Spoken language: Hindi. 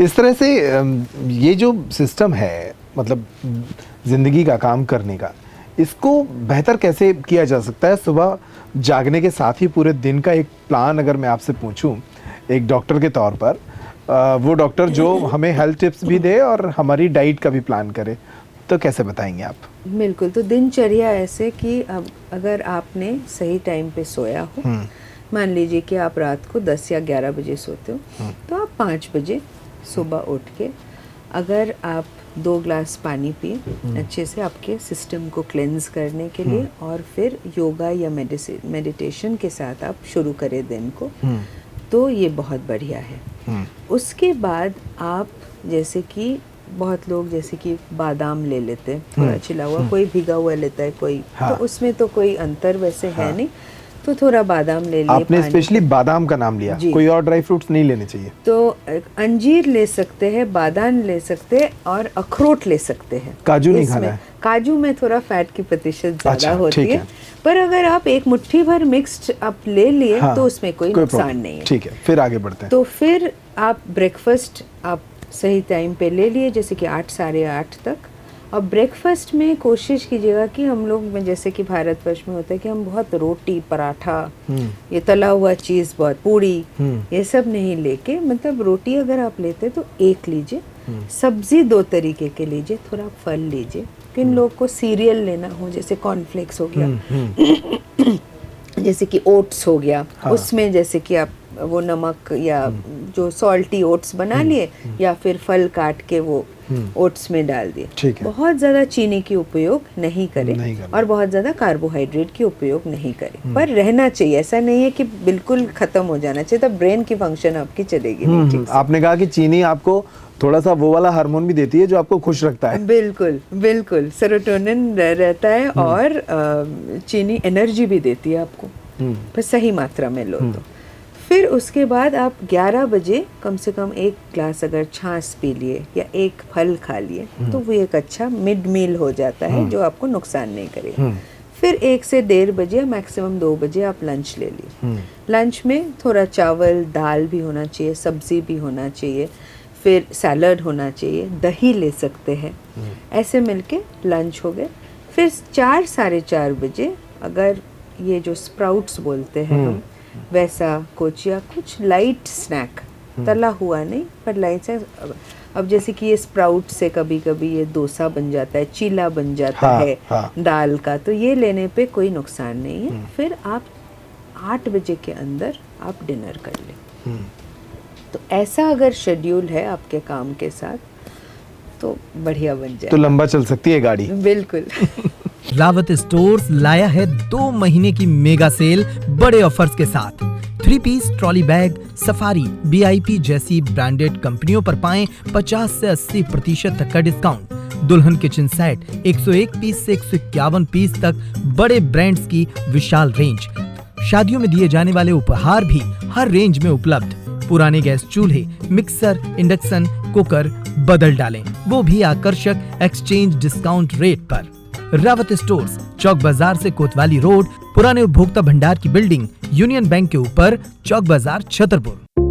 इस तरह से ये जो सिस्टम है, मतलब ज़िंदगी का, काम करने का, इसको बेहतर कैसे किया जा सकता है? सुबह जागने के साथ ही पूरे दिन का एक प्लान अगर मैं आपसे पूछूं एक डॉक्टर के तौर पर, वो डॉक्टर जो हमें हेल्थ टिप्स भी दे और हमारी डाइट का भी प्लान करे, तो कैसे बताएंगे आप? बिल्कुल, तो दिनचर्या ऐसे कि अब अगर आपने सही टाइम पे सोया हो, मान लीजिए कि आप रात को 10 या 11 बजे सोते हो, तो आप 5 बजे सुबह उठ के अगर आप 2 ग्लास पानी पिए अच्छे से आपके सिस्टम को क्लेंज करने के लिए, और फिर योगा या मेडिटेशन के साथ आप शुरू करें दिन को, तो ये बहुत बढ़िया है। उसके बाद आप जैसे कि बहुत लोग जैसे कि बादाम ले लेते हैं, थोड़ा छिला हुआ, कोई भिगा हुआ लेता है, कोई तो उसमें तो कोई अंतर वैसे है नहीं, तो थोड़ा बादाम ले लिए। आपने स्पेशली बादाम का नाम लिया, कोई और ड्राई फ्रूट्स नहीं लेने चाहिए? तो अंजीर ले सकते हैं, बादाम ले सकते हैं, और अखरोट ले सकते हैं। काजू नहीं खाना है? काजू में थोड़ा फैट की प्रतिशत ज्यादा होती है, पर अगर आप एक मुट्ठी भर मिक्स्ड आप ले लिए तो उसमें कोई नुकसान नहीं है। ठीक है, फिर आगे बढ़ते हैं। तो फिर आप ब्रेकफास्ट आप सही टाइम पे ले लिए, जैसे कि 8 साढ़े 8 तक। और ब्रेकफास्ट में कोशिश कीजिएगा कि हम लोग में जैसे कि भारतवर्ष में होता है कि हम बहुत रोटी, पराठा, ये तला हुआ चीज़, बहुत पूड़ी, ये सब नहीं लेके, मतलब रोटी अगर आप लेते तो एक लीजिए, सब्जी 2 तरीके के लीजिए, थोड़ा फल लीजिए। किन लोग को सीरियल लेना हो, जैसे कॉर्नफ्लेक्स हो गया, जैसे कि ओट्स हो गया, उसमें जैसे कि आप वो नमक या जो सॉल्टी ओट्स बना लिए, या फिर फल काट के वो ओट्स में डाल दिए। बहुत ज़्यादा चीनी की उपयोग नहीं करें, और बहुत ज़्यादा कार्बोहाइड्रेट की उपयोग नहीं करें, पर रहना चाहिए। ऐसा नहीं है कि बिल्कुल ख़त्म हो जाना चाहिए, तब ब्रेन की फंक्शन आपकी चलेगी नहीं ठीक से। आपने कहा कि चीनी आपको थोड़ा सा वो वाला हार्मोन भी देती है जो आपको खुश रखता है। बिल्कुल बिल्कुल, सेरोटोनिन रहता है, और चीनी एनर्जी भी देती है आपको, पर सही मात्रा में लो तो। फिर उसके बाद आप 11 बजे कम से कम 1 ग्लास अगर छाछ पी लिए या 1 फल खा लिए, तो वो एक अच्छा मिड मील हो जाता है जो आपको नुकसान नहीं करेगा। फिर 1 से 1:30 बजे, मैक्सिमम 2 बजे आप लंच ले लिए। लंच में थोड़ा चावल, दाल भी होना चाहिए, सब्जी भी होना चाहिए, फिर सैलड होना चाहिए, दही ले सकते हैं, ऐसे मिलके लंच हो गए। फिर 4 साढ़े 4 बजे अगर ये जो स्प्राउट्स बोलते हैं हम, वैसा कुछ, या कुछ लाइट स्नैक, तला हुआ नहीं पर लाइट से। अब जैसे कि ये स्प्राउट से कभी कभी ये डोसा बन जाता है, चीला बन जाता है दाल का, तो ये लेने पे कोई नुकसान नहीं है। फिर आप 8 बजे के अंदर आप डिनर कर लें। तो ऐसा अगर शेड्यूल है आपके काम के साथ, तो बढ़िया बन जाए, तो लंबा चल सकती है गाड़ी। बिल्कुल। रावत स्टोर्स लाया है 2 महीने की मेगा सेल बड़े ऑफर्स के साथ। 3 piece trolley bag, Safari, BIP जैसी ब्रांडेड कंपनियों पर पाएं 50 से 80% तक का डिस्काउंट। दुल्हन किचन सेट 101 पीस से 151 पीस तक बड़े ब्रांड्स की विशाल रेंज। शादियों में दिए जाने वाले उपहार भी हर रेंज में उपलब्ध। पुराने गैस चूल्हे, मिक्सर, इंडक्शन, कुकर बदल डालें, वो भी आकर्षक एक्सचेंज डिस्काउंट रेट पर। रावत स्टोर्स, चौक बाजार से कोतवाली रोड, पुराने उपभोक्ता भंडार की बिल्डिंग, यूनियन बैंक के ऊपर, चौक बाजार, छतरपुर।